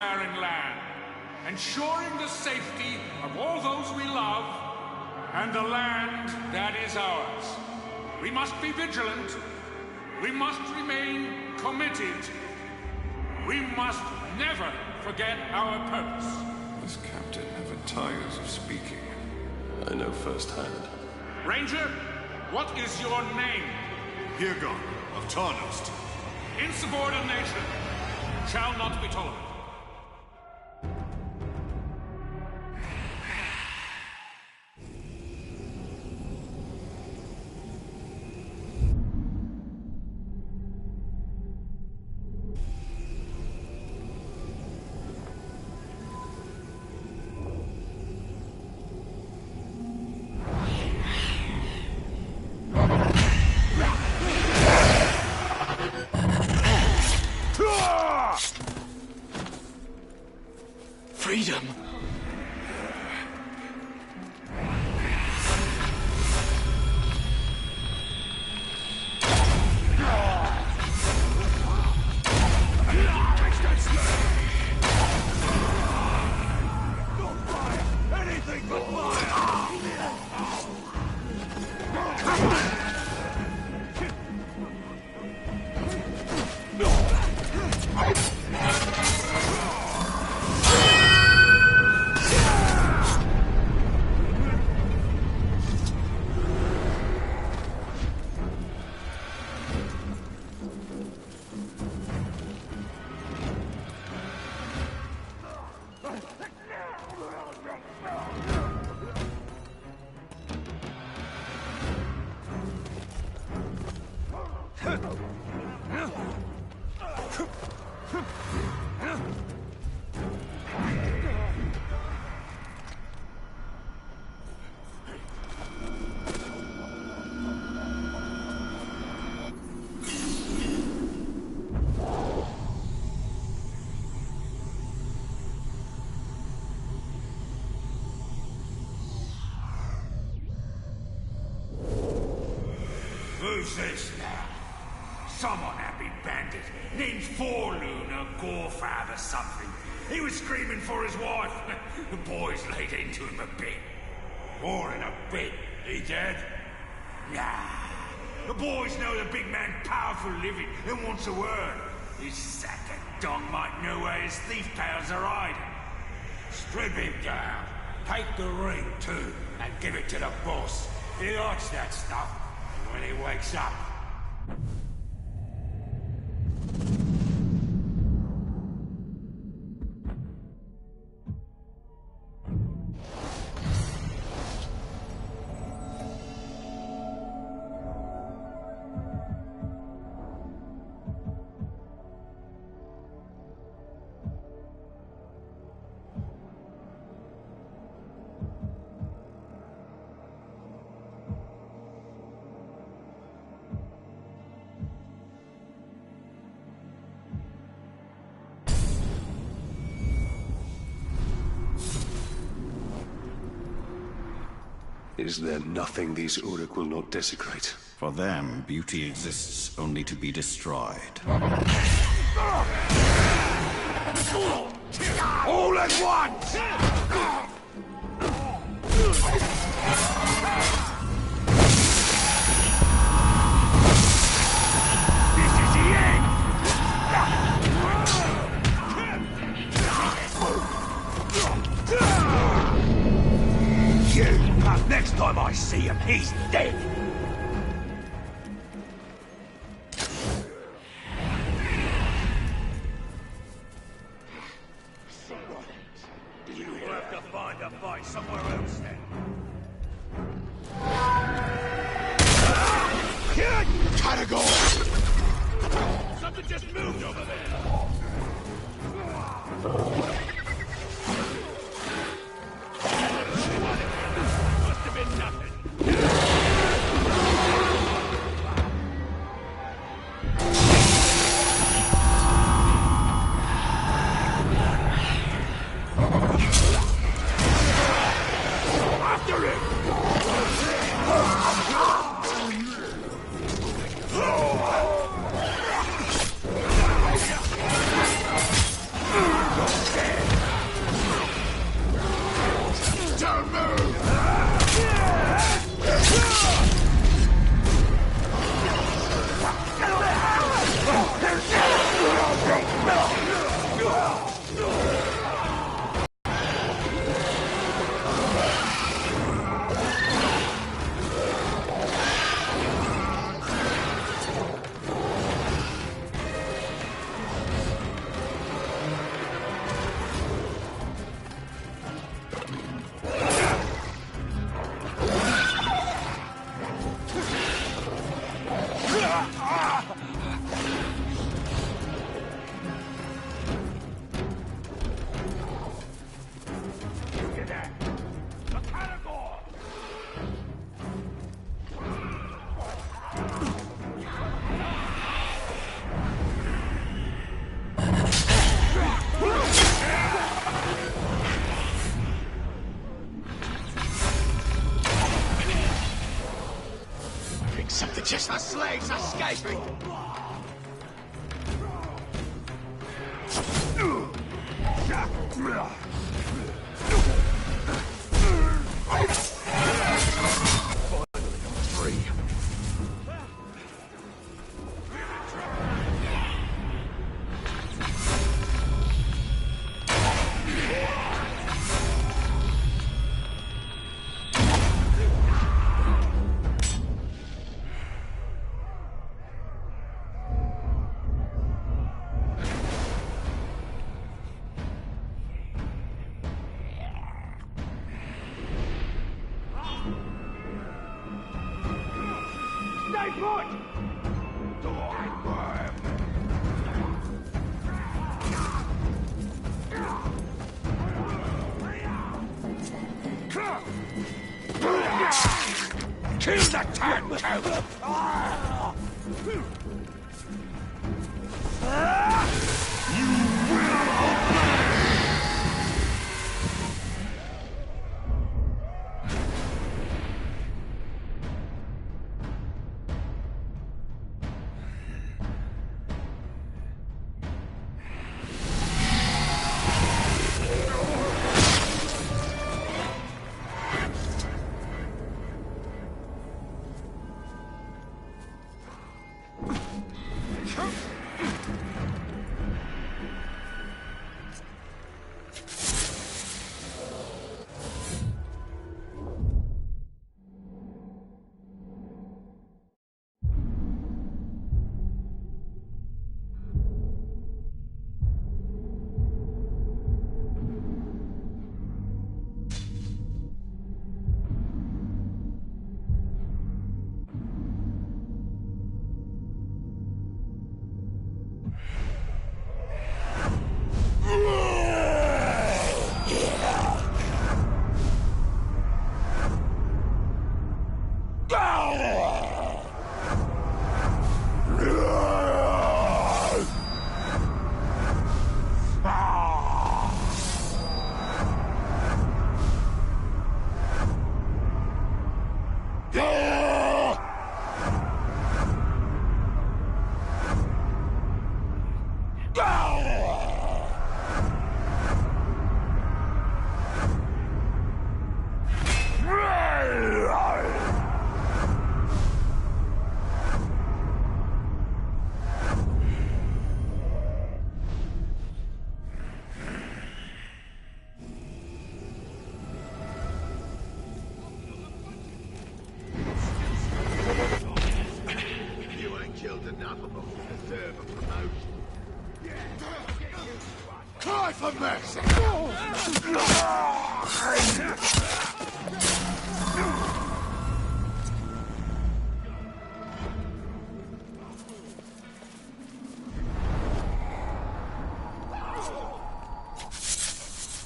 Barren land, ensuring the safety of all those we love and the land that is ours. We must be vigilant. We must remain committed. We must never forget our purpose. This captain never tires of speaking. I know firsthand. Ranger, what is your name? Hirgon of Tarnost. Insubordination shall not be tolerated. Freedom! Anything but Who's this now? Some unhappy bandit named Forloon or Gorfab or something. He was screaming for his wife. The boys laid into him a bit. More than a bit. He dead? Nah. The boys know the big man powerful living and wants a word. His sack of dong might know where his thief pals are hiding. Strip him down. Take the ring too and give it to the boss. He likes that stuff. When he wakes up. Is there nothing these Uruk will not desecrate? For them, beauty exists only to be destroyed. All at once! This is the end! Next time I see him, he's dead! We'll have to find a fight somewhere else then. Gotta go! Something just moved over there! Our slaves escaping! Kill the turncoat! Cry for mercy!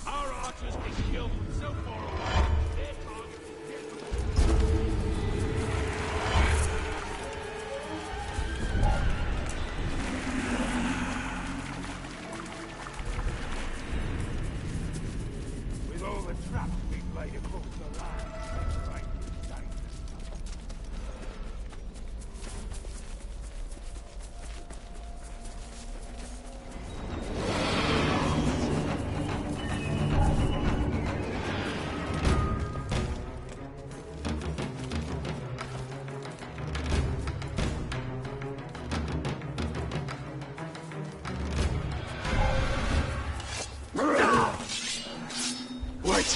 Our archers get killed so far away. Their target. With all the traps we've laid across the land, right, dangerous. Wait!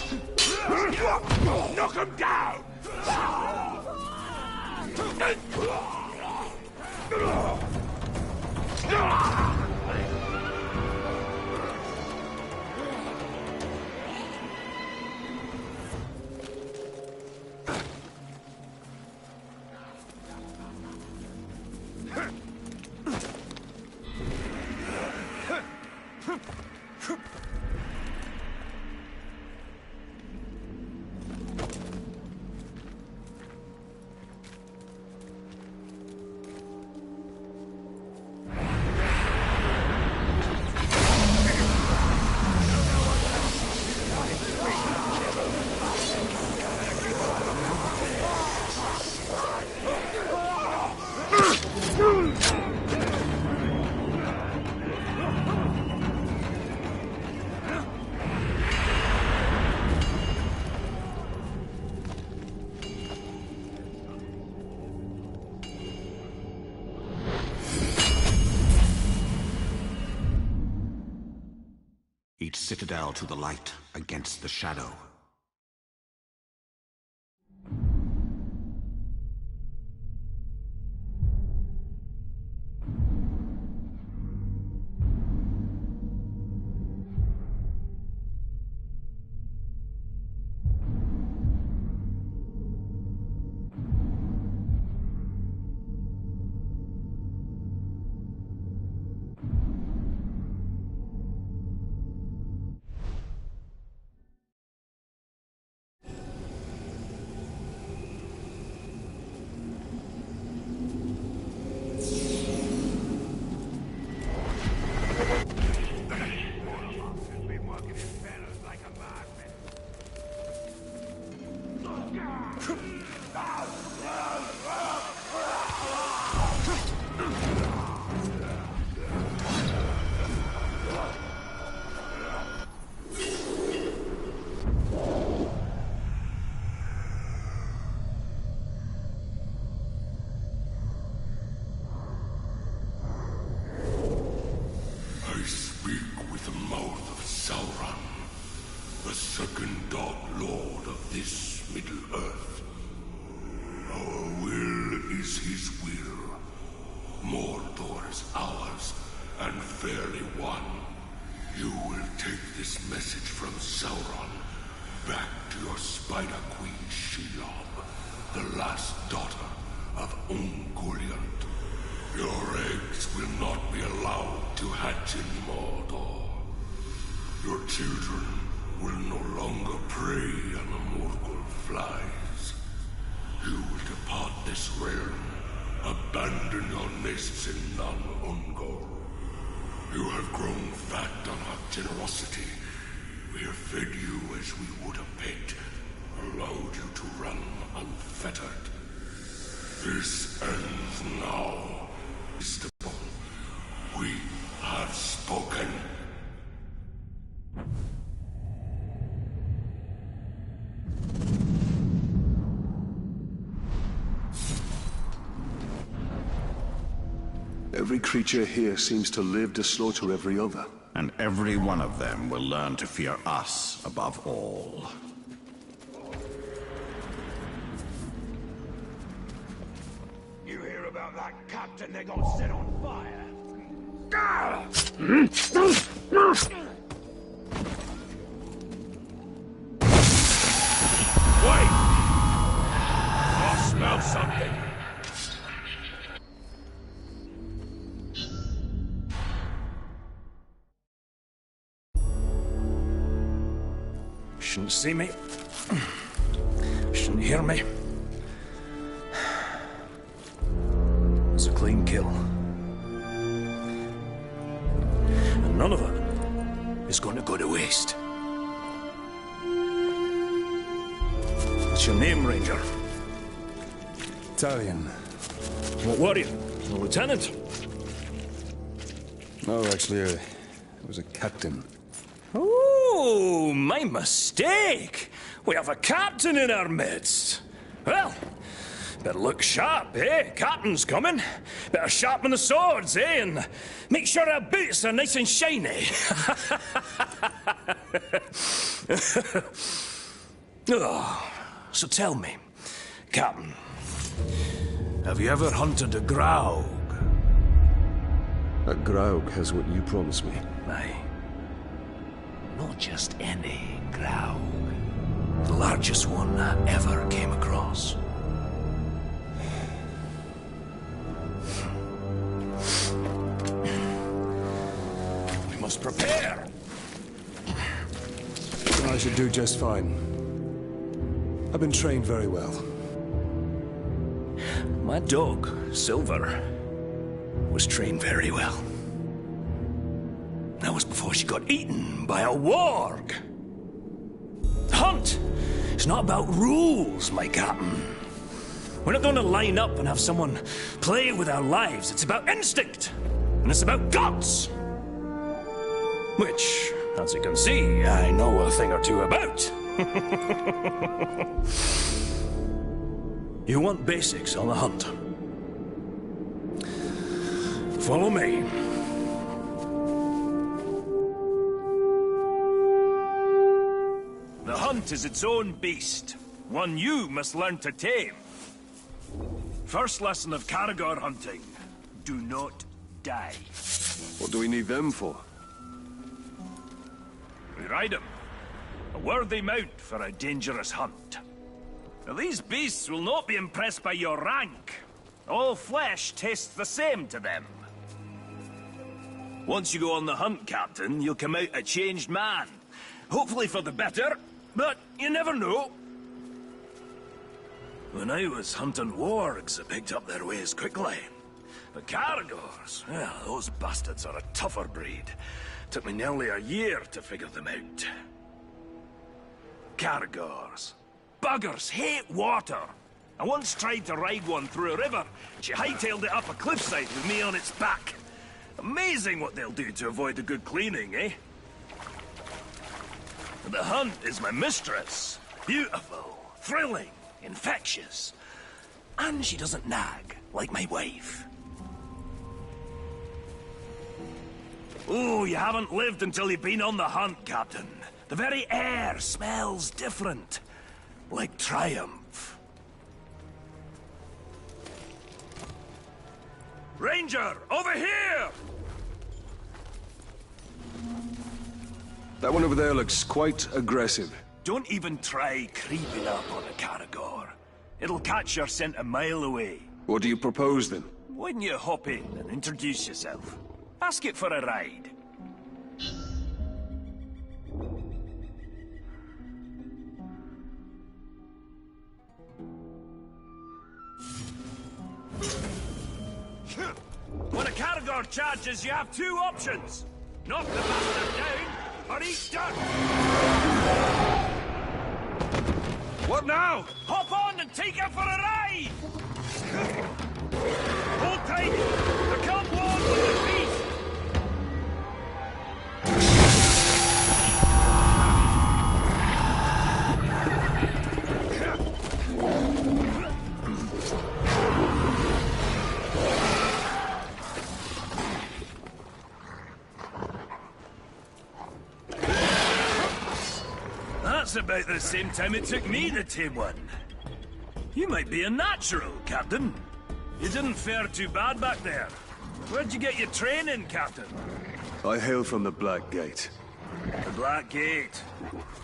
Knock him down! Each citadel to the light against the shadow. Mordor is ours, and fairly won. You will take this message from Sauron back to your Spider Queen Shelob, the last daughter of Ungoliant. Your eggs will not be allowed to hatch in Mordor. Your children will no longer prey on the Morgul flies. You will depart this realm, abandon your nests in non-Ungol. You have grown fat on our generosity. We have fed you as we would a pet, allowed you to run unfettered. This ends now. We have spoken. Every creature here seems to live to slaughter every other. And every one of them will learn to fear us above all. You hear about that captain they got set on fire? Wait! I smell something. Shouldn't see me. Shouldn't hear me. It's a clean kill. And none of it is going to go to waste. What's your name, Ranger? Italian. What were you? A lieutenant? No, actually, I was a captain. Oh, my mistake. We have a captain in our midst. Well, better look sharp, eh? Captain's coming. Better sharpen the swords, eh? And make sure our boots are nice and shiny. Oh, so tell me, Captain, have you ever hunted a Graug? A Graug has what you promised me. Aye. Not just any Graug. The largest one I ever came across. We must prepare! I should do just fine. I've been trained very well. My dog, Silver, was trained very well. That was before she got eaten by a warg. Hunt! It's not about rules, my captain. We're not going to line up and have someone play with our lives. It's about instinct. And it's about guts. Which, as you can see, I know a thing or two about. You want basics on the hunt? Follow me. hunt is its own beast, one you must learn to tame. First lesson of Caragor hunting, do not die. What do we need them for? We ride them. A worthy mount for a dangerous hunt. Now, these beasts will not be impressed by your rank. All flesh tastes the same to them. Once you go on the hunt, Captain, you'll come out a changed man. Hopefully for the better, but you never know. When I was hunting wargs, they picked up their ways quickly. But Caragors, well, those bastards are a tougher breed. Took me nearly a year to figure them out. Caragors. Buggers hate water. I once tried to ride one through a river. She hightailed it up a cliffside with me on its back. Amazing what they'll do to avoid a good cleaning, eh? The hunt is my mistress. Beautiful, thrilling, infectious. And she doesn't nag, like my wife. Oh, you haven't lived until you've been on the hunt, Captain. The very air smells different. Like triumph. Ranger, over here! That one over there looks quite aggressive. Don't even try creeping up on a Caragor. It'll catch your scent a mile away. What do you propose, then? Why don't you hop in and introduce yourself? Ask it for a ride. When a Caragor charges, you have two options. Knock the bastard down, or eat dirt. What now? Hop on and take him for a ride! Hold tight! There can't one with the beast! That's about the same time it took me to tame one. You might be a natural, Captain. You didn't fare too bad back there. Where'd you get your training, Captain? I hail from the Black Gate. The Black Gate.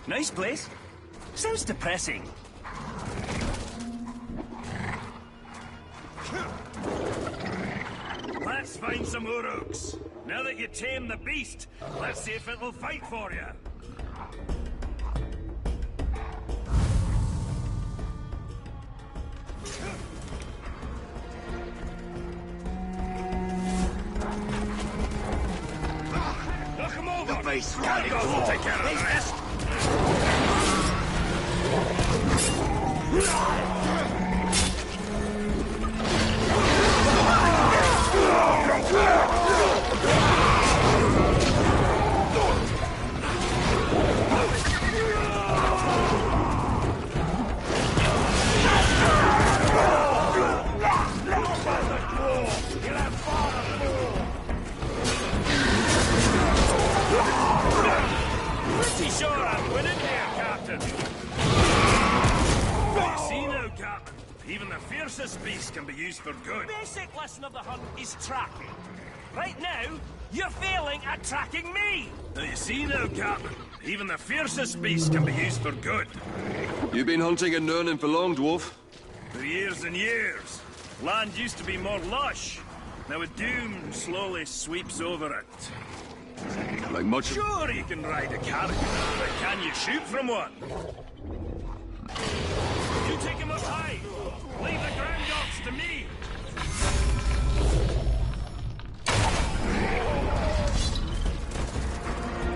Nice place. Sounds depressing. Let's find some uruks. Now that you tame the beast, let's see if it'll fight for you. Knock him over! The beast Caragor will take care of the rest! Pretty sure I'm winning here, Captain. You see now, Captain, even the fiercest beast can be used for good. The basic lesson of the hunt is tracking. Right now, you're failing at tracking me. Now you see now, Captain, even the fiercest beast can be used for good. You been hunting in Nurnen for long, dwarf? For years and years. Land used to be more lush. Now a doom slowly sweeps over it. Like much... Sure, you can ride a Caragor, but can you shoot from one? You take him up high. Leave the ground dogs to me.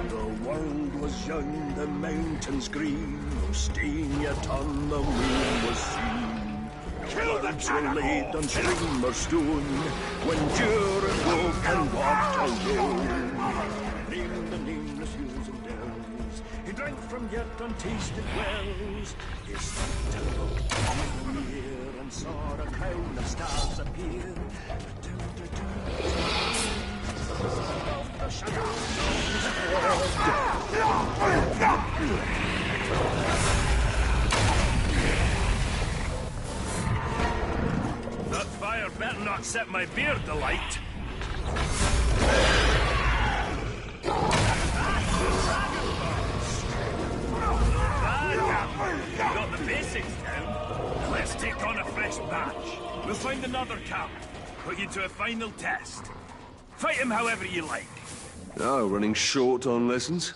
The world was young, the mountains green, no stain yet on the moon was seen. Kill the Were laid on stream or stone, when Durin woke and walked alone. Named the nameless hills and dells, he drank from yet untasted wells. He stopped and looked in the air and saw a crown of stars appear. Above the shadows of his head. Can't set my beard alight. You got the basics down. Let's take on a fresh batch. We'll find another camp. Put you to a final test. Fight him however you like. Oh, running short on lessons?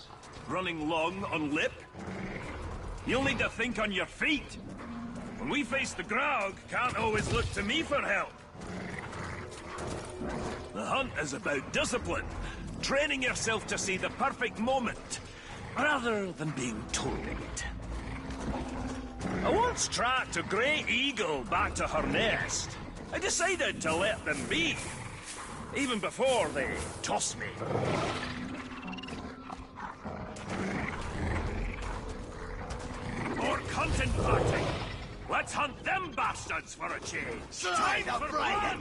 Running long on lip? You'll need to think on your feet. When we face the Graug, can't always look to me for help. The hunt is about discipline. Training yourself to see the perfect moment, rather than being told it. I once tracked a grey eagle back to her nest. I decided to let them be, even before they tossed me. More content party. Let's hunt them bastards for a change. Time for blood.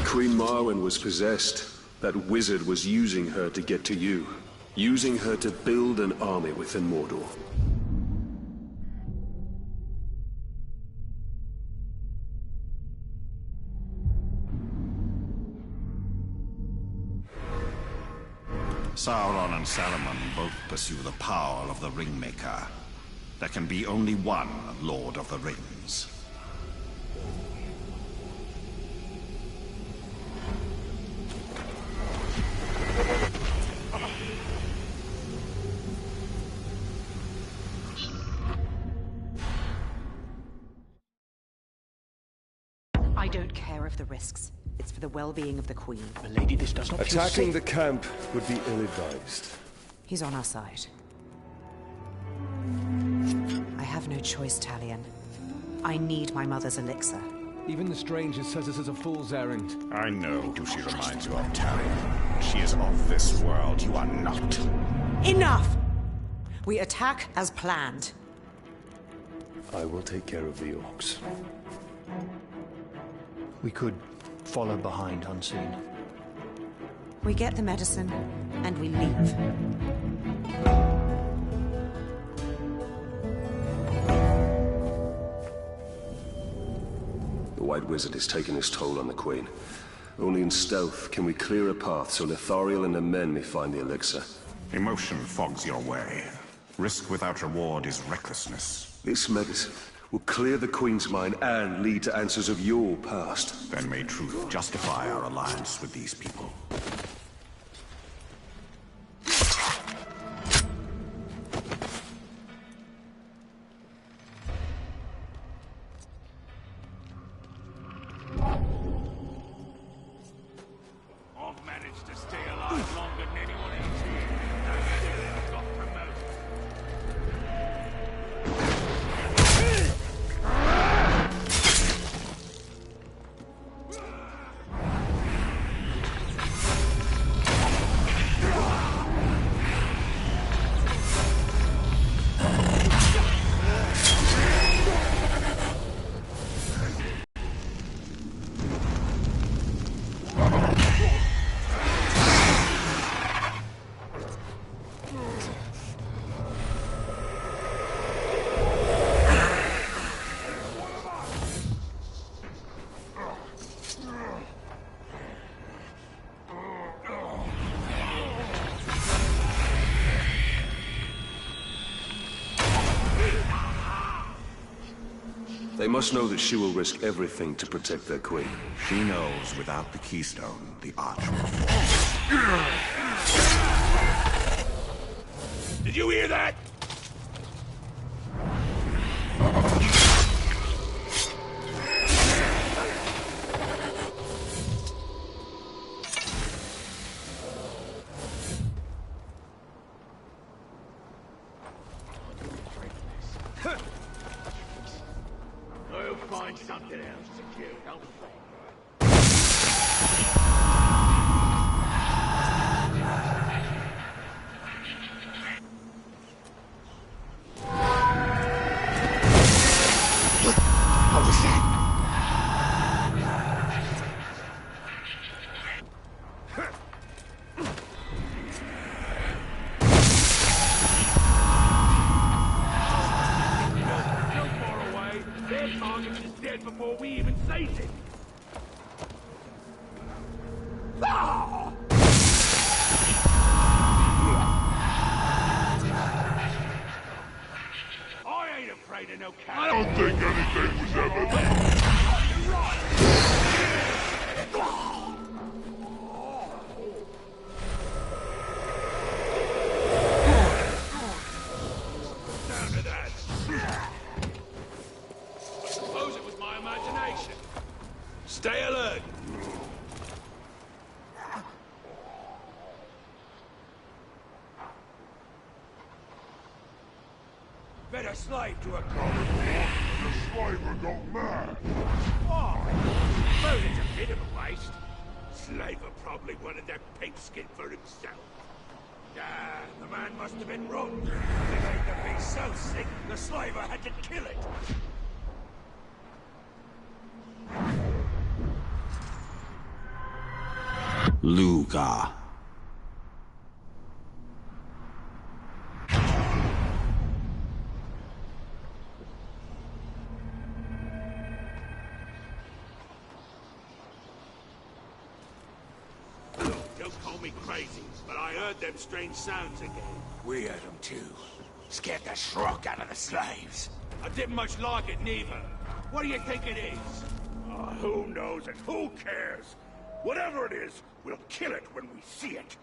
Queen Marwen was possessed. That wizard was using her to get to you. Using her to build an army within Mordor. Sauron and Saruman both pursue the power of the Ringmaker. There can be only one Lord of the Rings. I don't care of the risks. It's for the well-being of the Queen. Milady, this does not Attacking the camp would be ill-advised. He's on our side. I have no choice, Talion. I need my mother's elixir. Even the stranger says this is a fool's errand. I know who she reminds you of, Talion. She is of this world. You are not. Enough! We attack as planned. I will take care of the orcs. We could follow behind unseen. We get the medicine, and we leave. The White Wizard has taken his toll on the Queen. Only in stealth can we clear a path so Lithariel and her men may find the elixir. Emotion fogs your way. Risk without reward is recklessness. This medicine will clear the Queen's mind and lead to answers of your past. Then may truth justify our alliance with these people. I've managed to stay alive longer than anyone else here. And still I've got promoted. They must know that she will risk everything to protect their Queen. She knows without the keystone, the Arch will fall. Did you hear that? I'll find something else to kill. What was that? Their target is dead before we even seize it. Ah! I ain't afraid of no cat. I don't think anything was ever Down to that. I suppose it was my imagination. Stay alert. Better slave to a god. The slaver go mad. Oh, suppose it's a bit of a waste. Slaver probably wanted that pink skin for himself. Ah, the man must have been wrong. It made the beast so sick, the slaver had to kill it. Luga. Don't call me crazy, but I heard them strange sounds again. We heard them too. Scared the shrock out of the slaves. I didn't much like it neither. What do you think it is? Who knows and who cares? Whatever it is, we'll kill it when we see it.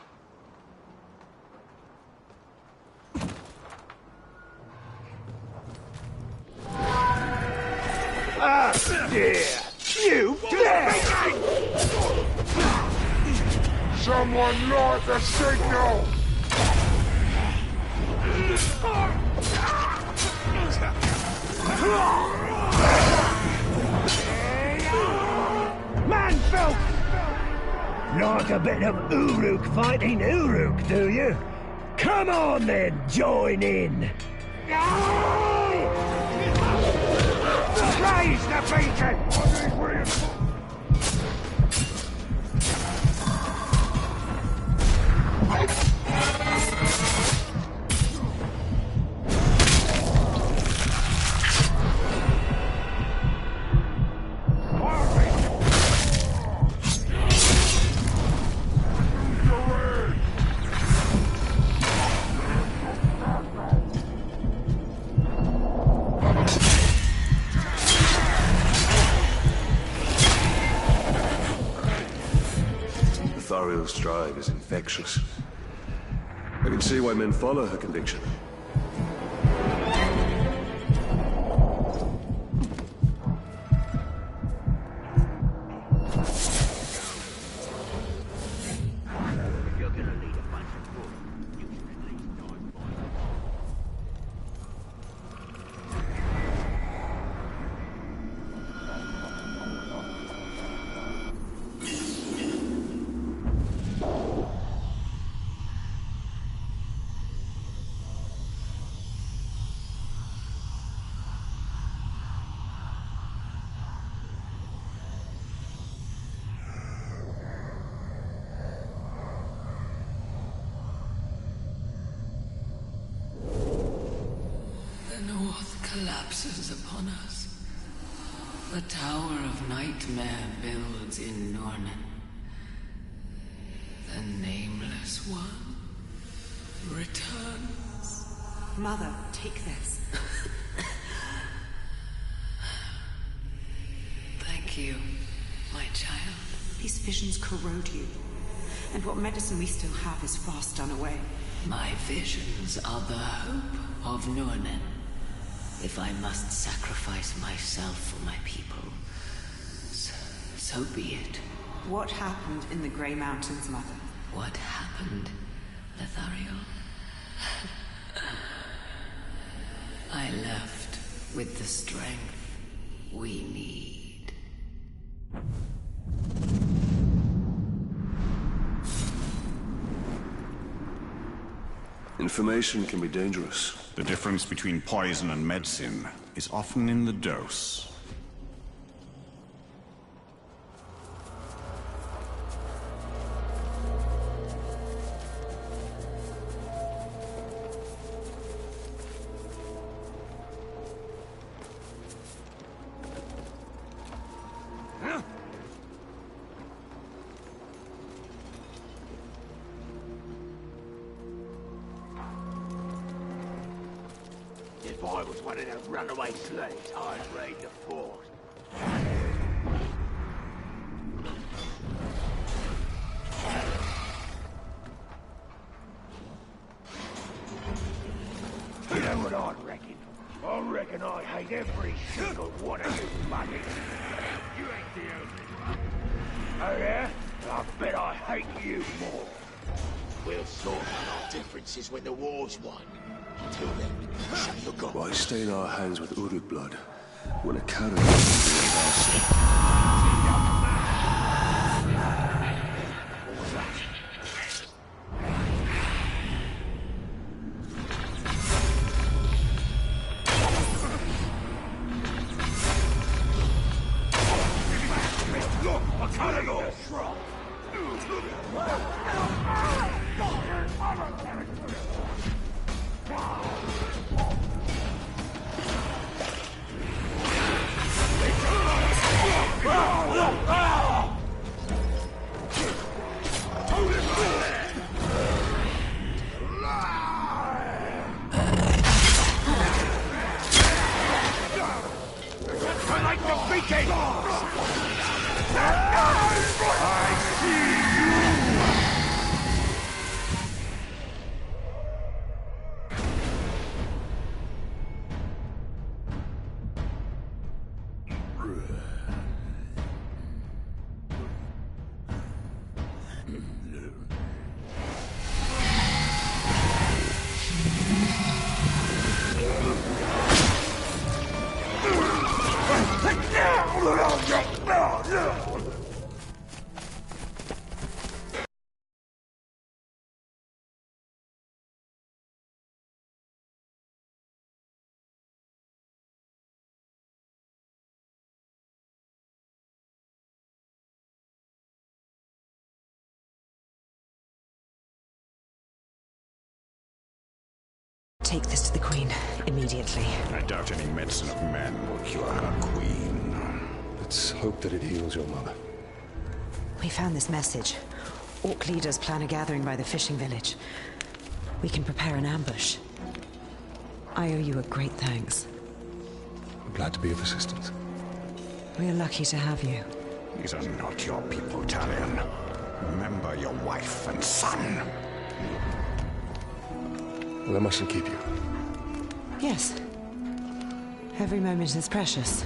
Ah, dear! You dare! Someone launch a signal! Man folk! Like a bit of Uruk fighting Uruk, do you? Come on then, join in! Raise the beacon! Thariel's drive is infectious. I can see why men follow her conviction. Collapses upon us. The Tower of Nightmare builds in Norman. The Nameless One returns. Mother, take this. Thank you, my child. These visions corrode you. And what medicine we still have is fast done away. My visions are the hope of Nurnen. If I must sacrifice myself for my people, so be it. What happened in the Grey Mountains, Mother? What happened, Lothario? I left with the strength we need. Information can be dangerous. The difference between poison and medicine is often in the dose. If I was one of those runaway slaves, I'd raid the fort. You know what I reckon? I reckon I hate every single one of you muggins. You ain't the only one. Oh yeah? I bet I hate you more. We'll sort out our differences when the war's won. Until then, shut your gob. Why stain our hands with Uruk blood when a coward is Look, a coward shrub. I like the beating! I see you! Take this to the Queen immediately. I doubt any medicine of men will cure her, Queen. Let's hope that it heals your mother. We found this message. Orc leaders plan a gathering by the fishing village. We can prepare an ambush. I owe you a great thanks. I'm glad to be of assistance. We're lucky to have you. These are not your people, Talion. Remember your wife and son. Well, I mustn't keep you. Yes. Every moment is precious.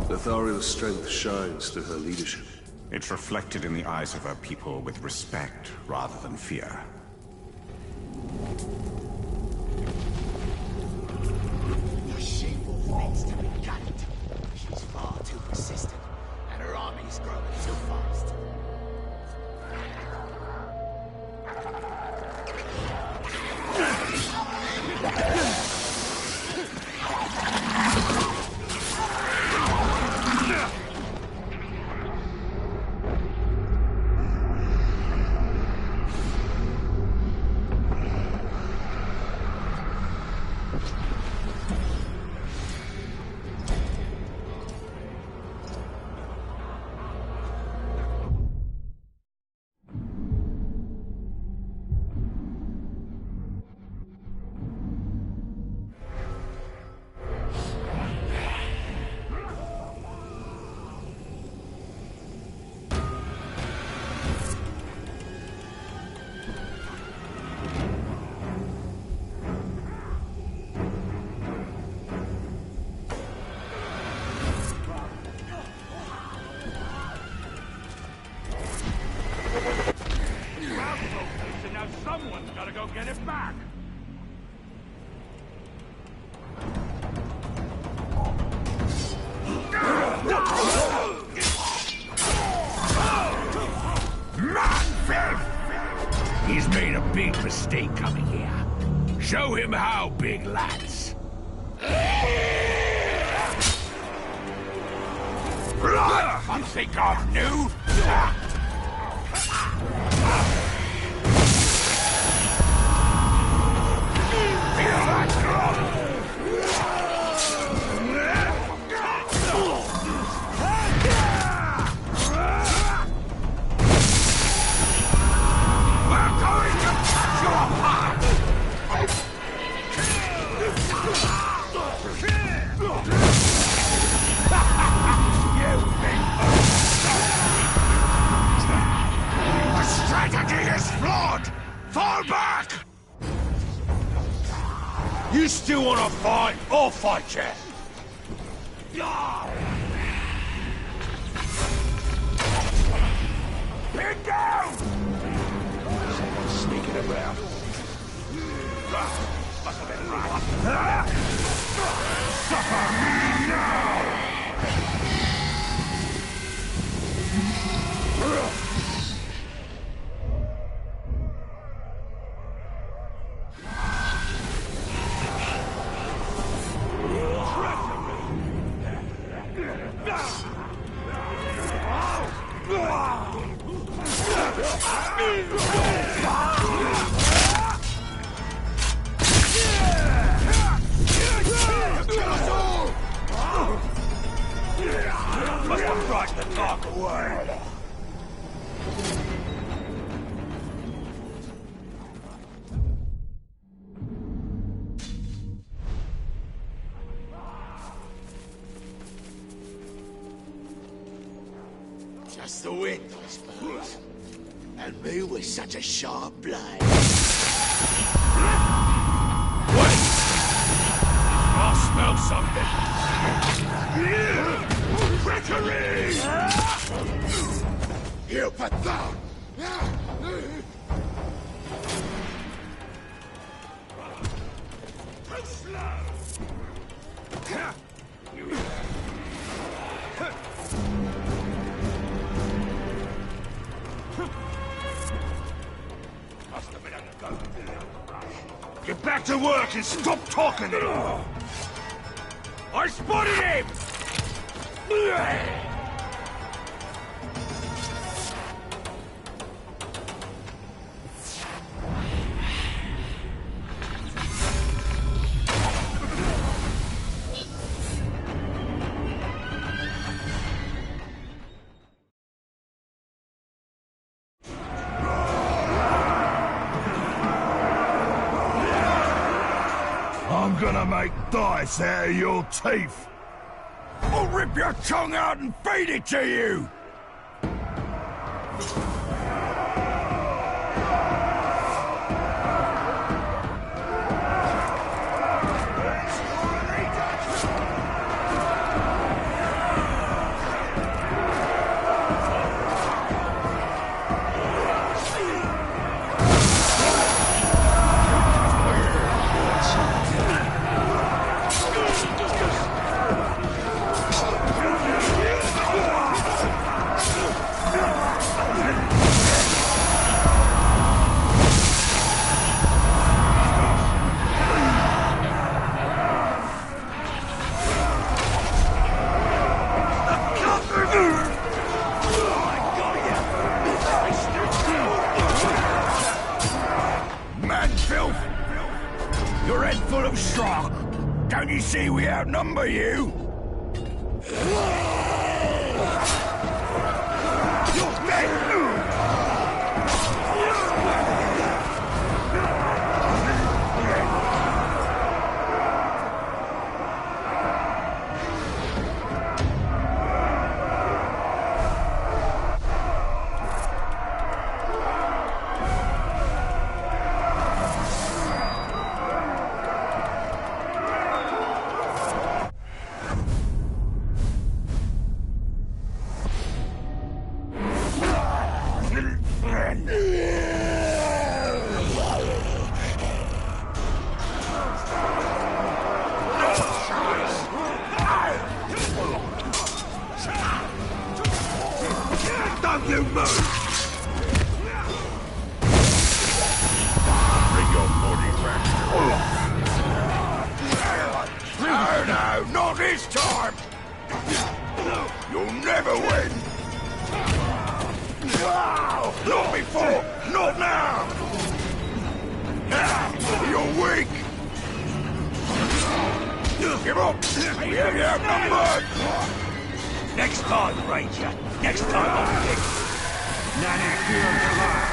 Lothario's strength shines through her leadership. It's reflected in the eyes of her people with respect rather than fear. The she-wolf needs to be gutted. She's far too persistent, and her army's growing too fast. Gotta go get it back. Man, he's made a big mistake coming here. Show him how, big lads. I think I'm new. Feel that drop? We're going to cut you apart! The strategy is flawed! Fall back! You still want to fight? I'll fight you! Pin down! Someone's sneaking around. Must have been right. Suffer me now! Must have frightened the dark away. Just the wind, I suppose. And me with such a sharp blade. Wait! I smell something. Treachery! You pathetic! Too slow! Must have been a go. Get back to work and stop talking to him! I spotted him! I'm gonna make dice out of your teeth! I'll rip your tongue out and feed it to you! Your head full of straw. Don't you see we outnumber you? You're dead! Don't you move! Bring your body back. No, not this time! You'll never win! Not before! Not now! You're weak! Give up! We have you outnumbered! Next time, Ranger. Next time I'll pick. None of your alive.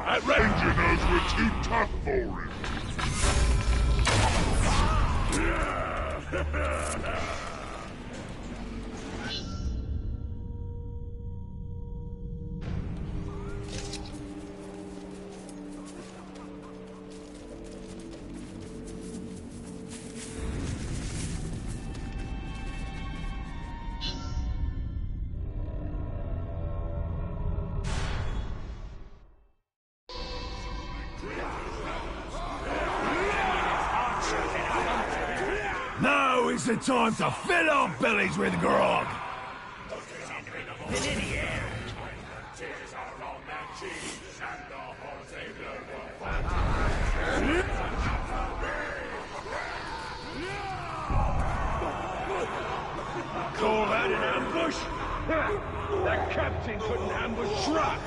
That Ranger knows we're too tough for him. Now is the time to fill our bellies with grog! Call that an ambush? That captain couldn't ambush Shrek!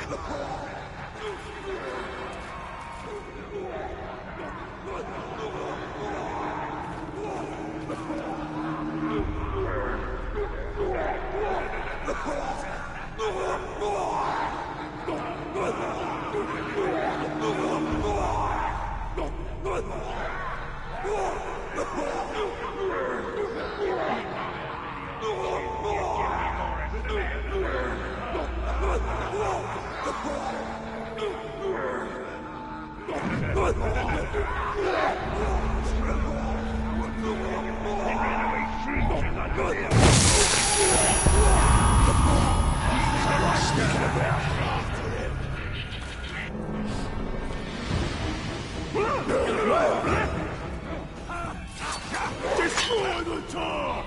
Destroy the top!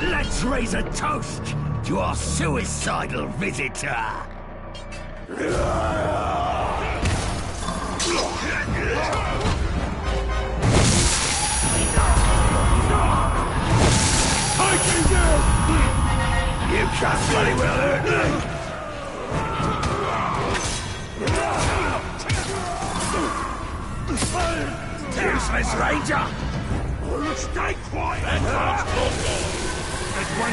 Let's raise a toast to our suicidal visitor! You can't bloody well hurt me! Useless Ranger! Stay quiet! That's when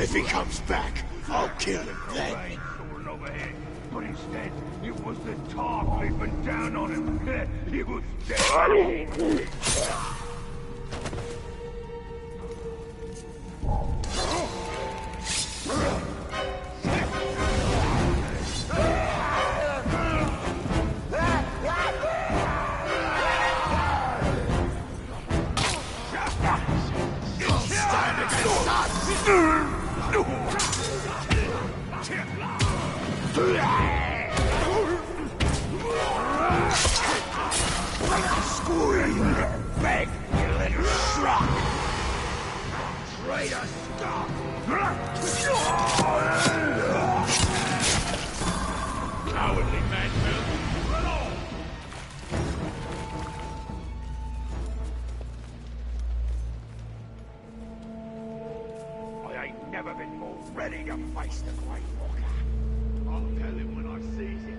If he comes back, I'll kill him then. overhead, but instead it was the tar leaping down on him. He was dead. Scream, beg, you little shrug. Traitor scum! Cowardly madman! Run on! I ain't never been more ready to face the Great Walker. I'll tell him when I seize him.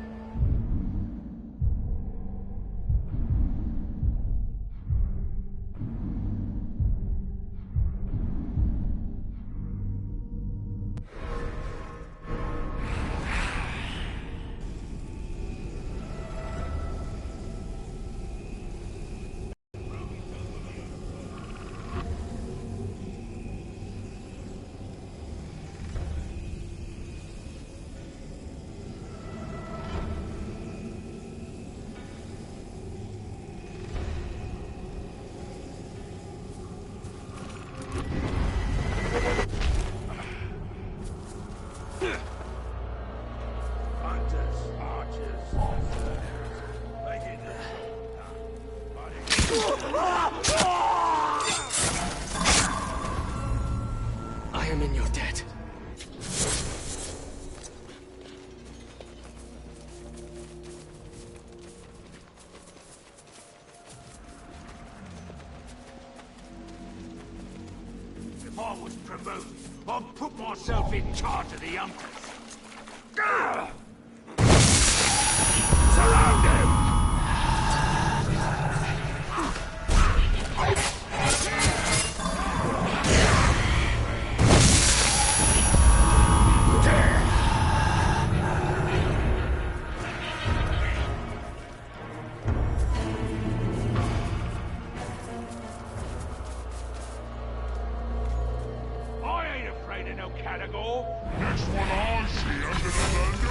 I am in your debt. If I was promoted, I'd put myself in charge of the Empress. Surround him! That's what I see under the thunder.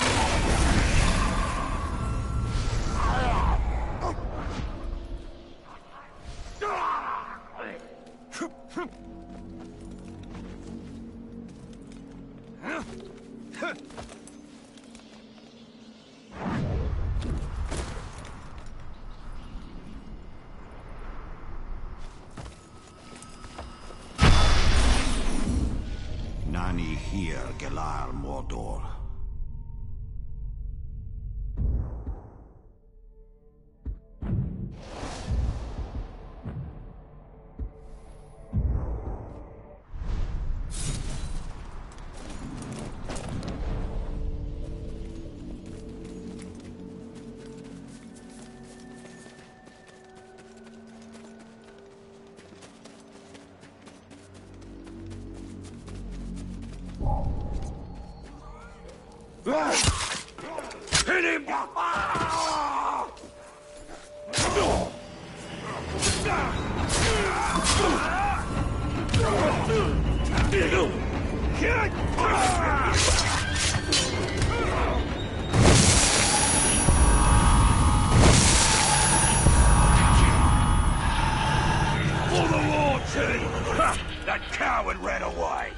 Nani here, Gelar Mordor. Hit him! For the war, Chin! That coward ran away!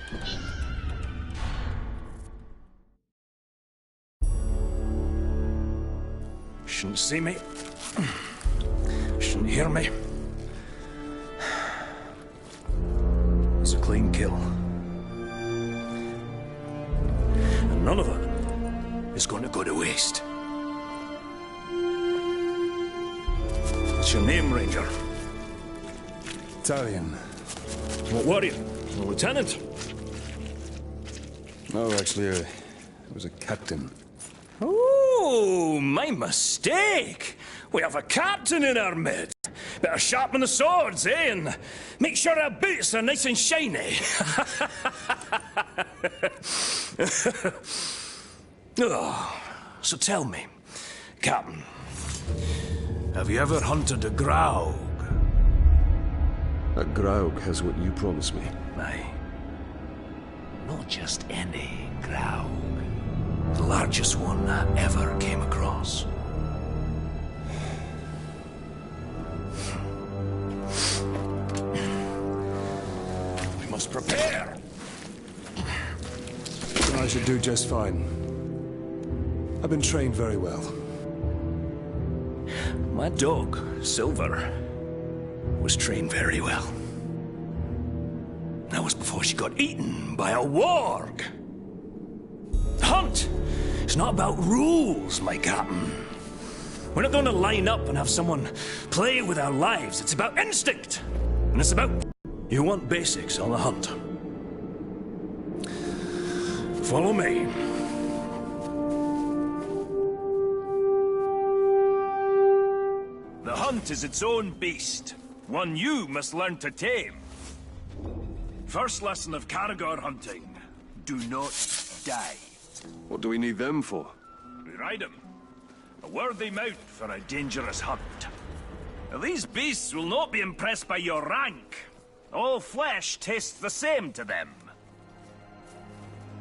Shouldn't see me. Shouldn't hear me. was a clean kill. And none of it is going to go to waste. What's your name, Ranger? Italian. What were you? A lieutenant? No, actually, I was a captain. Oh, my mistake. We have a captain in our midst. Better sharpen the swords, eh? And make sure our boots are nice and shiny. Oh, so tell me, Captain, have you ever hunted a Graug? A Graug has what you promised me. Aye. Not just any Graug. The largest one I ever came across. We must prepare! I should do just fine. I've been trained very well. My dog, Silver, was trained very well. That was before she got eaten by a warg. Hunt! It's not about rules, my captain. We're not going to line up and have someone play with our lives. It's about instinct. And it's about... You want basics on the hunt. Follow me. The hunt is its own beast. One you must learn to tame. First lesson of Caragor hunting. Do not die. What do we need them for? We ride them. A worthy mount for a dangerous hunt. Now, these beasts will not be impressed by your rank. All flesh tastes the same to them.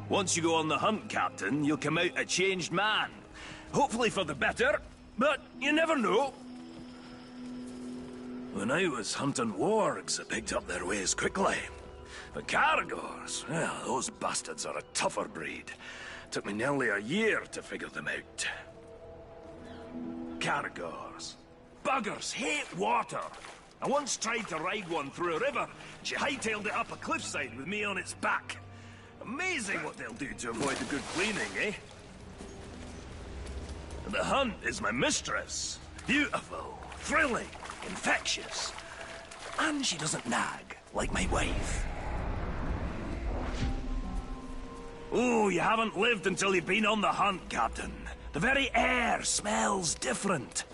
Once you go on the hunt, Captain, you'll come out a changed man. Hopefully for the better, but you never know. When I was hunting wargs, I picked up their ways quickly. But Caragors, well, those bastards are a tougher breed. Took me nearly a year to figure them out. Caragors. Buggers hate water. I once tried to ride one through a river. She hightailed it up a cliffside with me on its back. Amazing what they'll do to avoid the good cleaning, eh? And the hunt is my mistress. Beautiful, thrilling, infectious. And she doesn't nag, like my wife. Oh, you haven't lived until you've been on the hunt, Captain. The very air smells different.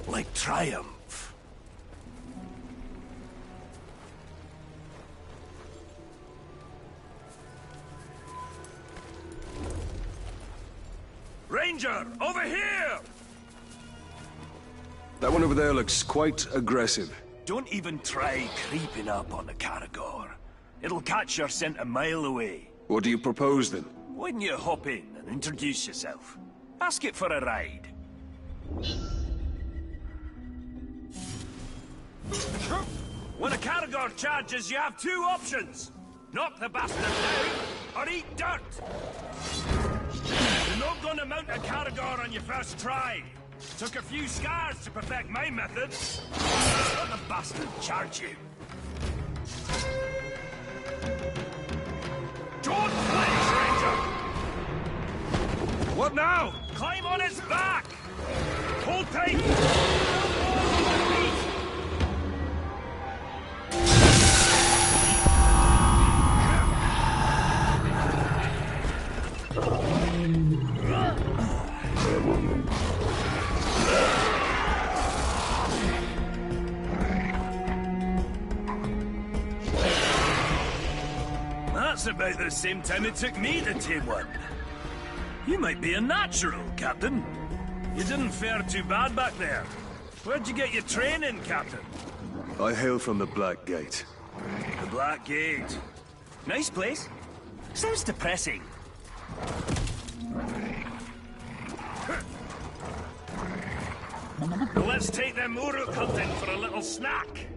Like triumph. Ranger, over here! That one over there looks quite aggressive. Don't even try creeping up on the Caragor. It'll catch your scent a mile away. What do you propose, then? Why don't you hop in and introduce yourself? Ask it for a ride. When a Caragor charges, you have two options. Knock the bastard down, or eat dirt. You're not gonna mount a Caragor on your first try. Took a few scars to perfect my methods. Let the bastard charge you. Don't flinch, Ranger! What now? Climb on his back! Hold tight! That's about the same time it took me to tame one. You might be a natural, Captain. You didn't fare too bad back there. Where'd you get your training, Captain? I hail from the Black Gate. The Black Gate. Nice place. Sounds depressing. Let's take them Uruk hunting for a little snack.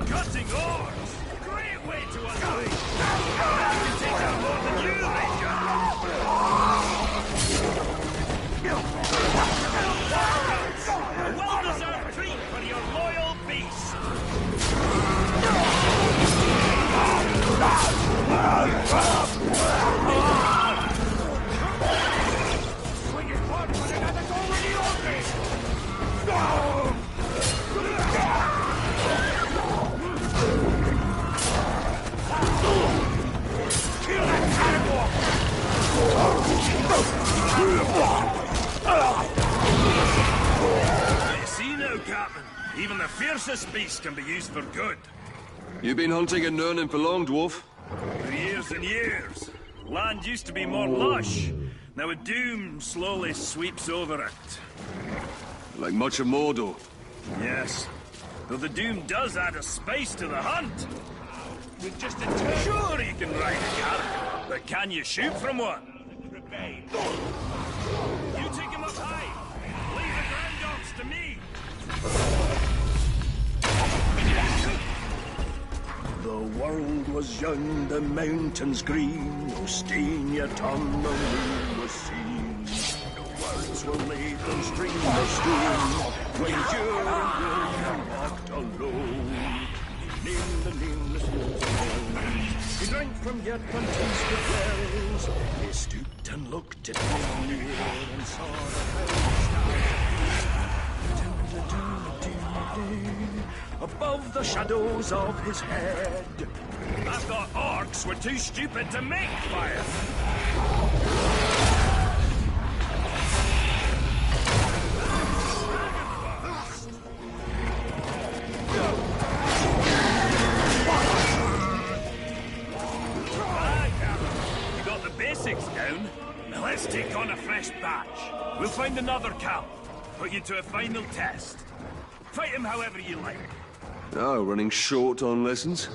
Cutting oars! Great way to unload! I can take out more than you, Ranger! A well-deserved Captain. Even the fiercest beast can be used for good. You been hunting in Nurnen for long, dwarf? For years and years. Land used to be more lush. Now a doom slowly sweeps over it. Like much of Mordor? Yes. Though the doom does add a spice to the hunt. With just a turn. Sure you can ride a character, but can you shoot from one? You take him up high. Leave the ground dogs to me. The world was young, the mountains green, no stain yet on the moon was seen. The words were laid on stream by stream, when Durin walked alone. He named the nameless hills alone. He drank from yet untasted wells. He stooped and looked at me near and saw the above the shadows of his head. I thought orcs were too stupid to make fire. You got the basics down. Now let's take on a fresh batch. We'll find another camp. Put you to a final test. Fight him however you like. Oh, running short on lessons?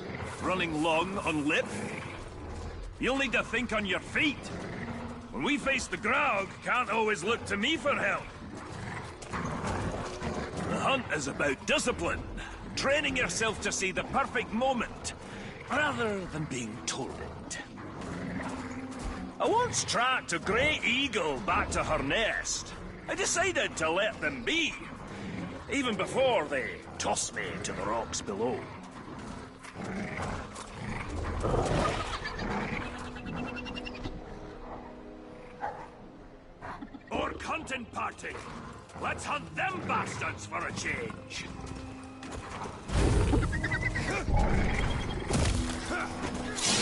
Running long on lip? You'll need to think on your feet. When we face the Graug, can't always look to me for help. The hunt is about discipline. Training yourself to see the perfect moment, rather than being told it. I once tracked a grey eagle back to her nest. I decided to let them be, even before they tossed me to the rocks below. Orc hunting party! Let's hunt them bastards for a change!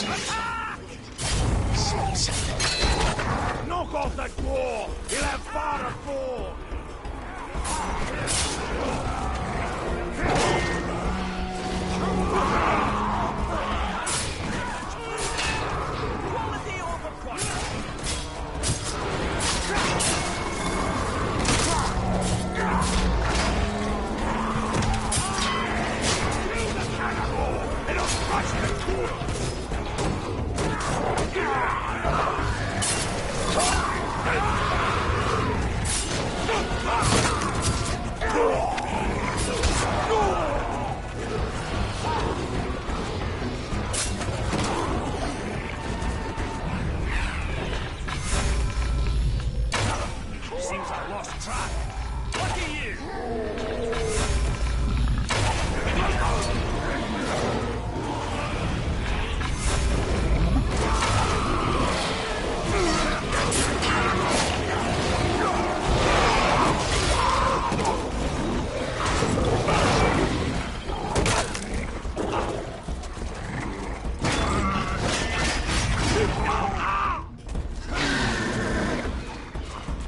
Attack! Knock off that wall! He'll have far to fall! Quality over quantity! It'll crush the core! Seems I lost track. Lucky you!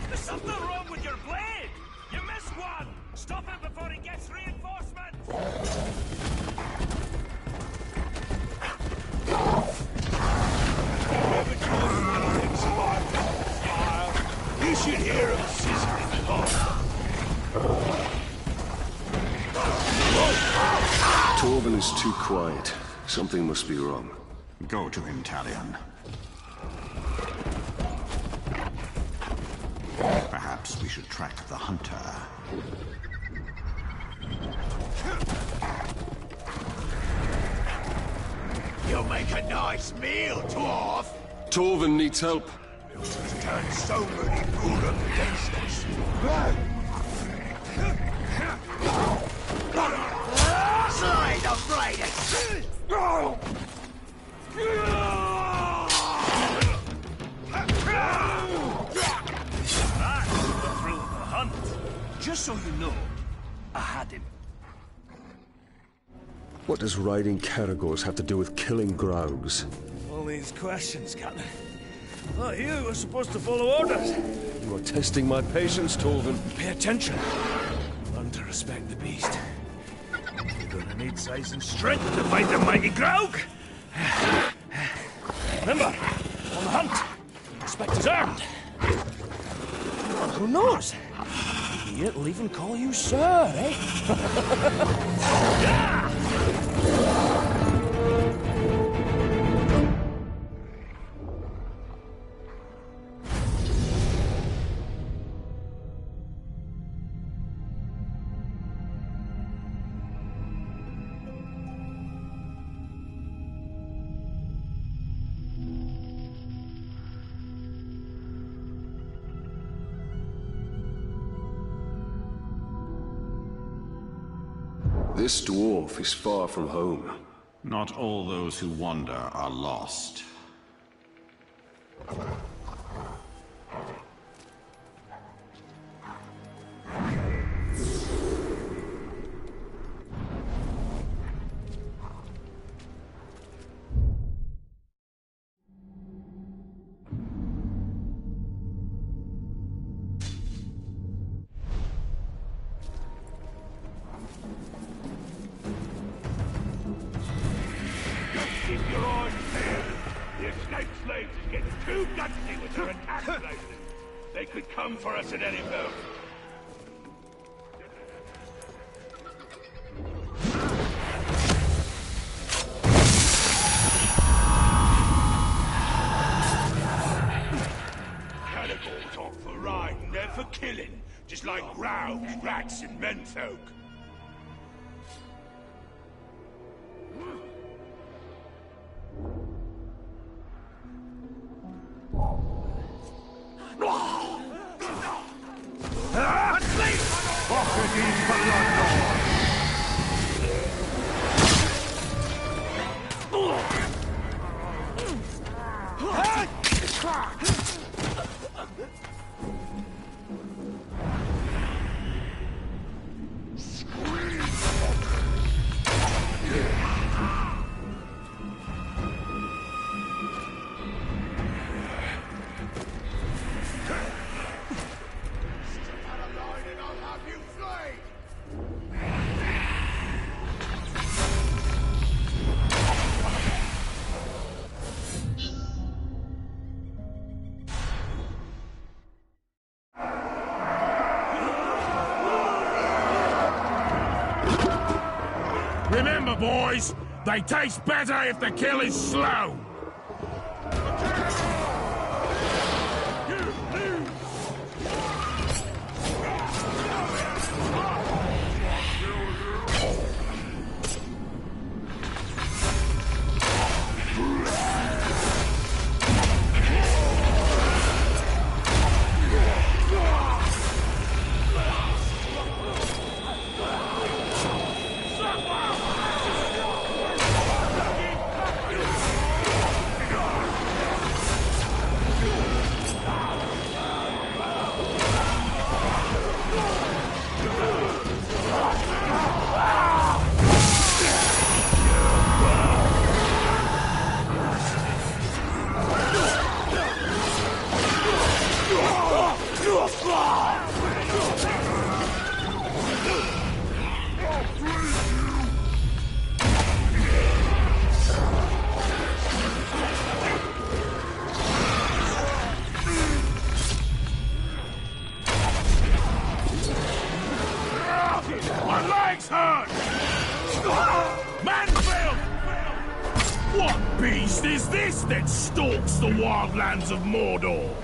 There's something wrong with your blade! You missed one! Stop it before he gets reinforcements! You should hear him sizzling. Torben is too quiet. Something must be wrong. Go to him, Talion. Perhaps we should track the hunter. You'll make a nice meal, dwarf. Torben needs help. He's turned so many Uruk against us. Slay the brightest! That's the thrill of the hunt. Just so you know, I had him. What does riding Caragors have to do with killing Graugs? All these questions, Captain. I thought you were supposed to follow orders. You are testing my patience, Torben. Pay attention. Under respect the beast. You're gonna need size and strength to fight the mighty Graug! Remember, on the hunt, respect is earned. And who knows? Maybe it'll even call you sir, eh? Yeah! This dwarf is far from home. Not all those who wander are lost. Keep your eyes peeled. The escaped slaves is getting too gutsy with their attack places. They could come for us at any moment. Cannibals aren't for riding, they're for killing. Just like Graugs, rats, and menfolk. Remember, boys, they taste better if the kill is slow. My legs hurt! Manfield! What beast is this that stalks the wildlands of Mordor?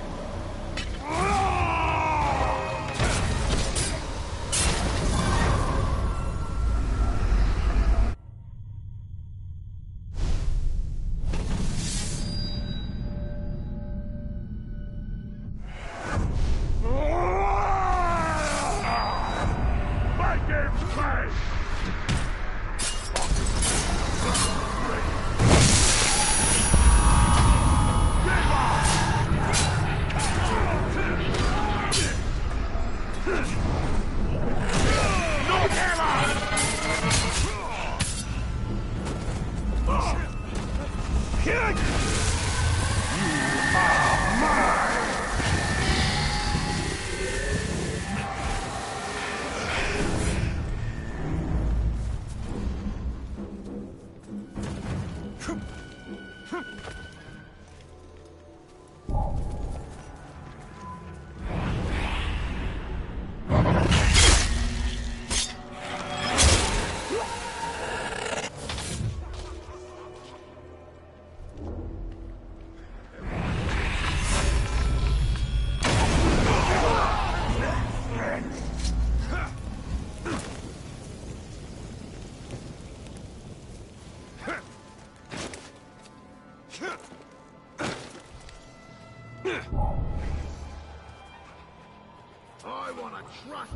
trust.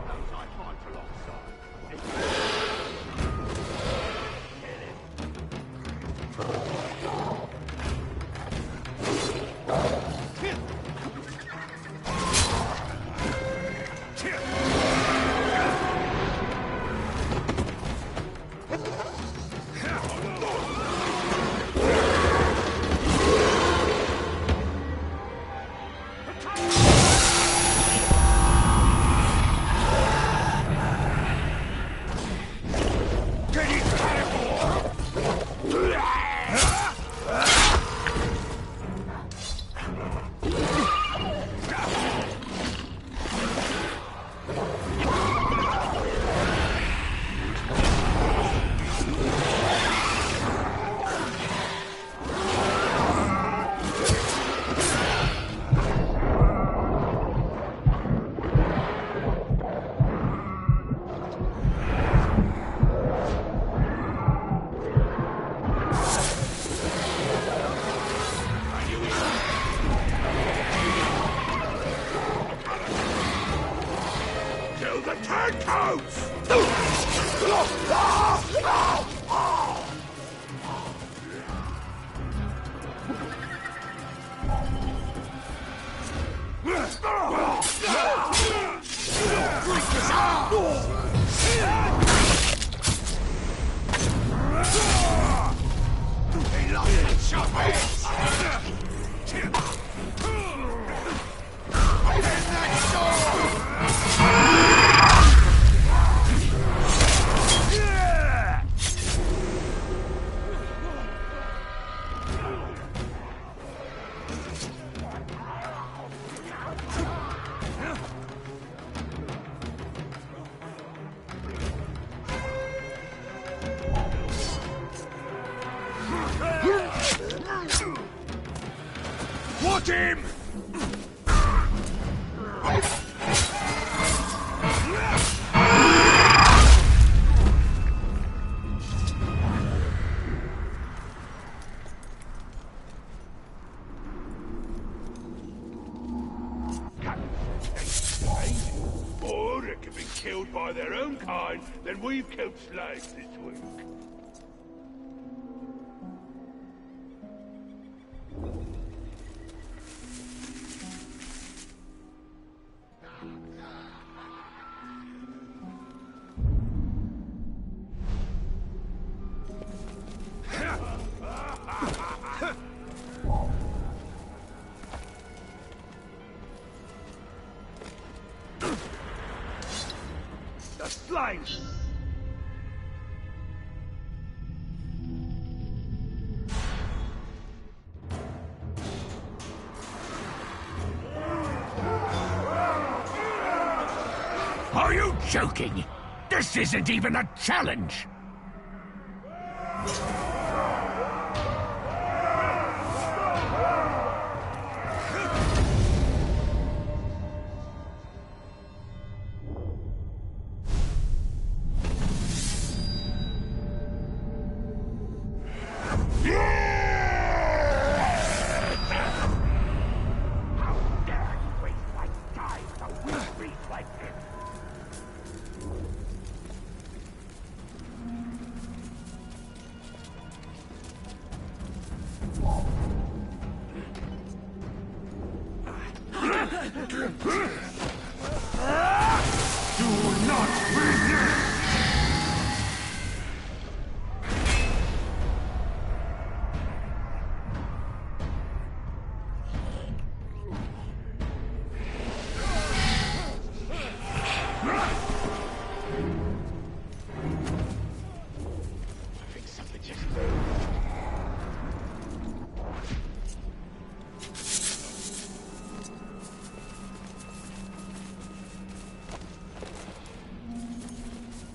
Those I fight alongside. Watch him! More that can be killed by their own kind than we've killed slaves this week. The slaves! Are you joking? This isn't even a challenge!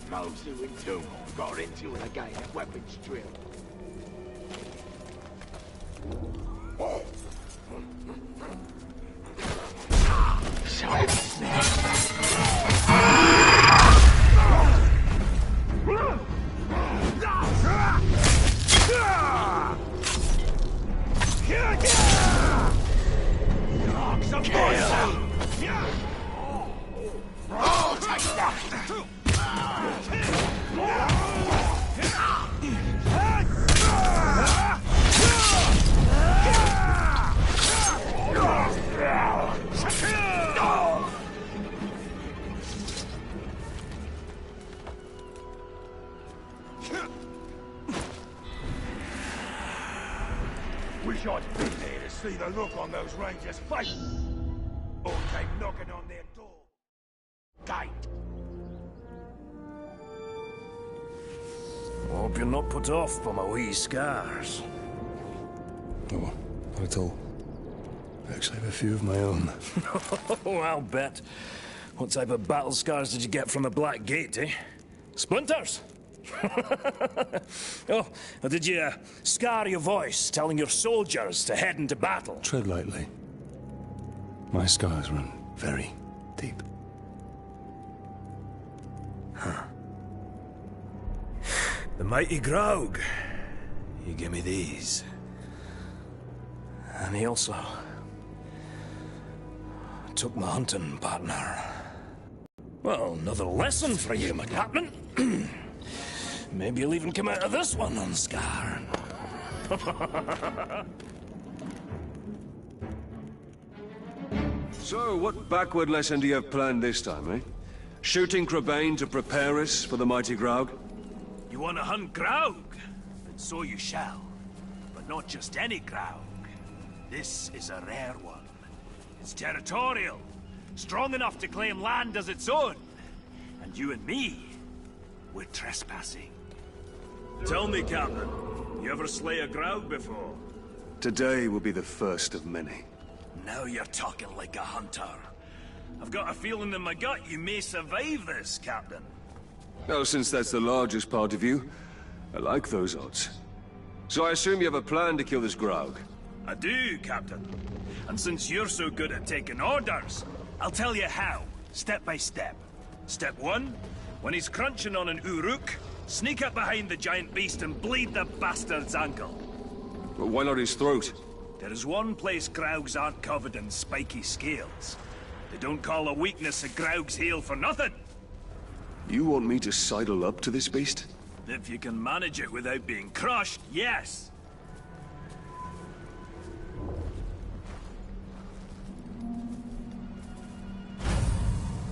Those who entomb got into it again at weapons drill. Fuck's a monster! Oh, take that! Wish I'd been there to see the look on those rangers' faces. Or came knocking on their door. Gate. Hope you're not put off by my wee scars. No, not at all. I actually have a few of my own. Oh, I'll bet. What type of battle scars did you get from the Black Gate, eh? Splinters? Oh, or did you scar your voice telling your soldiers to head into battle? Tread lightly. My scars run very deep. Huh. The mighty Graug. He gave me these. And he also took my hunting partner. Well, another lesson for you, my captain. Maybe you'll even come out of this one unscarred. So, what backward lesson do you have planned this time, eh? Shooting Crebain to prepare us for the mighty Graug? You want to hunt Graug? And so you shall. But not just any Graug. This is a rare one. It's territorial. Strong enough to claim land as its own. And you and me, we're trespassing. Tell me, Captain, you ever slay a Graug before? Today will be the first of many. Now you're talking like a hunter. I've got a feeling in my gut you may survive this, Captain. Well, since that's the largest part of you, I like those odds. So I assume you have a plan to kill this Graug? I do, Captain. And since you're so good at taking orders, I'll tell you how, step by step. Step 1, when he's crunching on an Uruk, sneak up behind the giant beast and bleed the bastard's ankle. But why not his throat? There is one place Graugs aren't covered in spiky scales. They don't call a weakness a Graug's heel for nothing. You want me to sidle up to this beast? If you can manage it without being crushed, yes.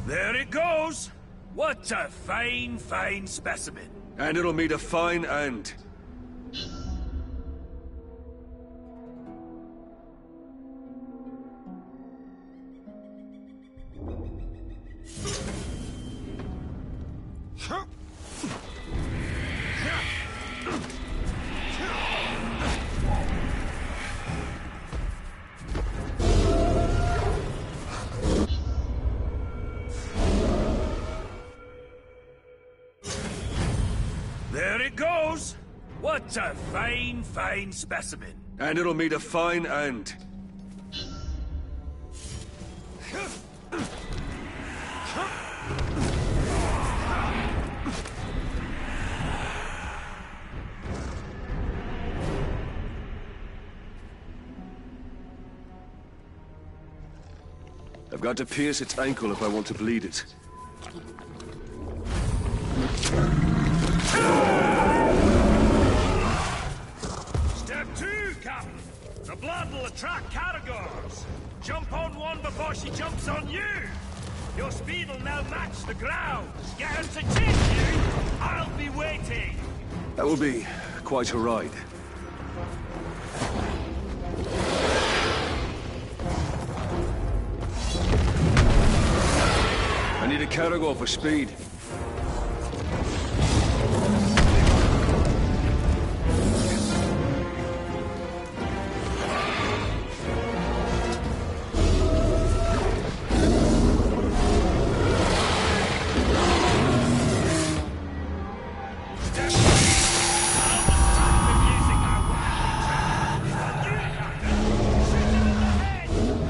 There it goes! What a fine, fine specimen. And it'll meet a fine end. There it goes! What a fine, fine specimen. And it'll meet a fine end. I've got to pierce its ankle if I want to bleed it. Step 2, Captain. The blood will attract Caragors. Jump on one before she jumps on you. Your speed will now match the ground. Get her to chase you. I'll be waiting. That will be quite a ride. I need a Caragor for speed.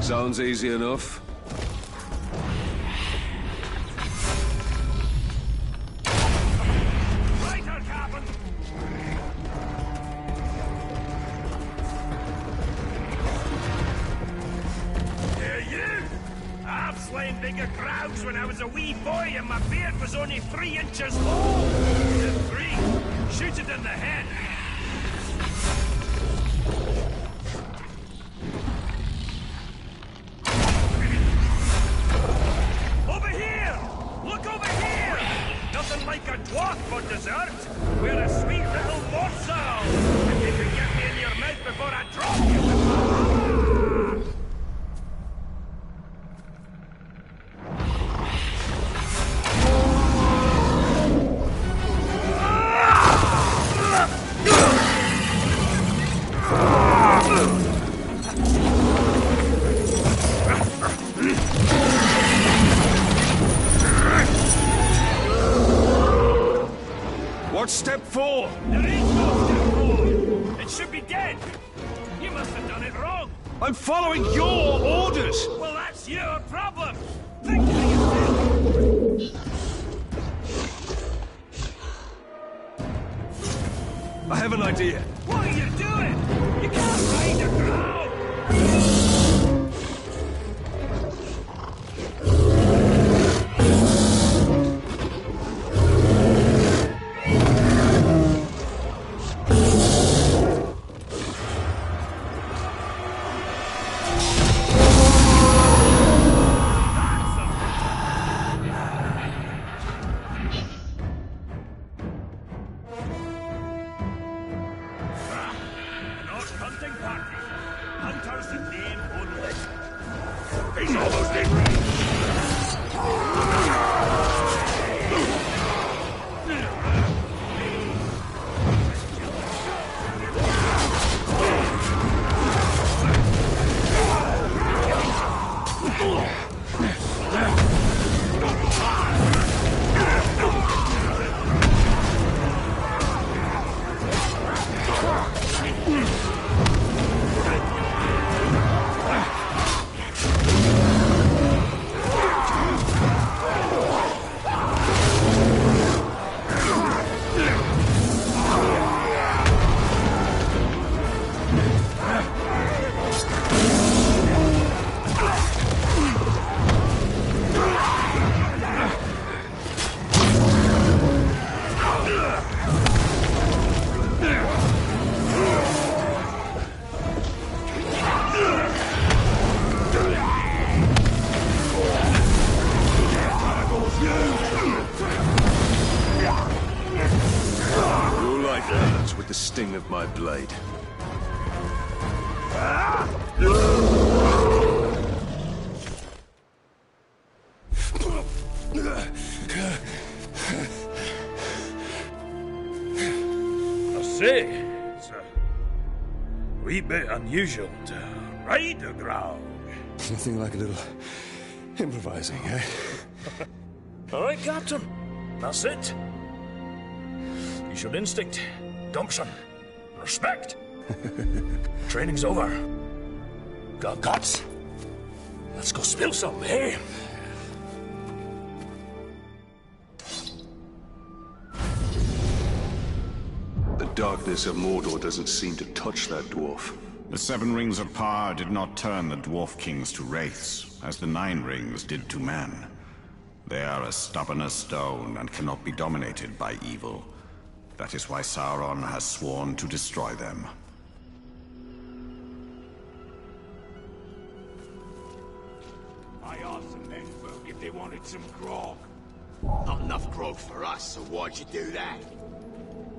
Sounds easy enough. Righter, Captain. There you slaying bigger crowds when I was a wee boy and my beard was only 3 inches long. 3. Shoot it in the head. Over here! Look over here! Nothing like a dwarf for dessert. We're a sweet little morsel. If you can get me in your mouth before I drop you with my hammer! What's step 4? There is no step 4. It should be dead. You must have done it wrong. I'm following your orders. Well, that's your problem. Think for yourself. I have an idea. What are you doing? You can't ride a crowd. The sting of my blade. I say, it's a wee bit unusual to ride a grog. Nothing like a little improvising, eh? All right, Captain. That's it. You showed instinct, gumption, respect. Training's over. Got guts. Let's go spill some, eh? The darkness of Mordor doesn't seem to touch that dwarf. The 7 rings of power did not turn the dwarf kings to wraiths, as the 9 rings did to man. They are as stubborn as stone and cannot be dominated by evil. That is why Sauron has sworn to destroy them. I asked the menfolk if they wanted some grog. Not enough grog for us, so why'd you do that?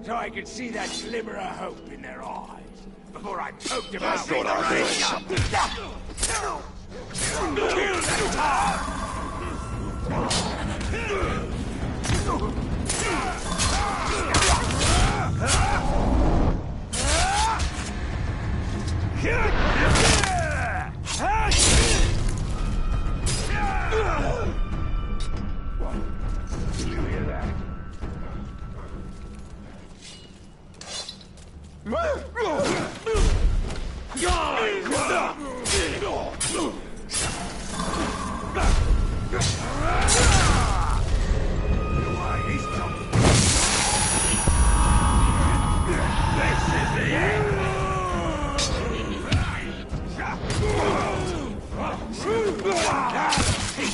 So I could see that glimmer of hope in their eyes before I poked them out. Kill that dog!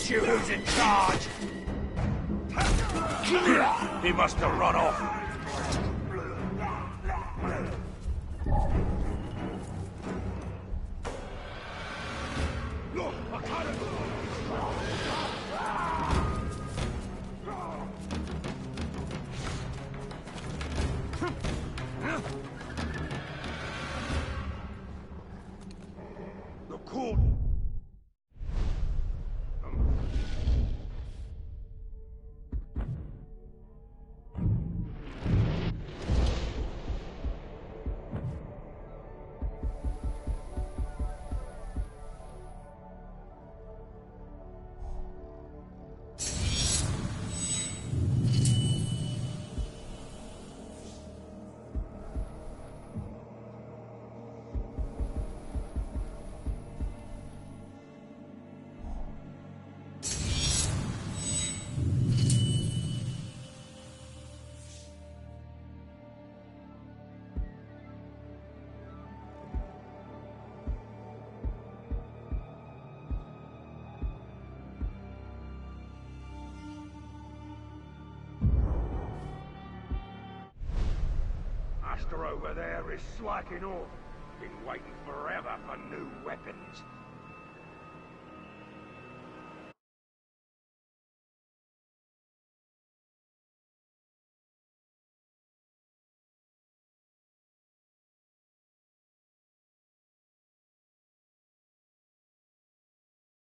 ask you who's in charge. He must have run off. Look, I can't... The court... Master over there is slacking off. Been waiting forever for new weapons.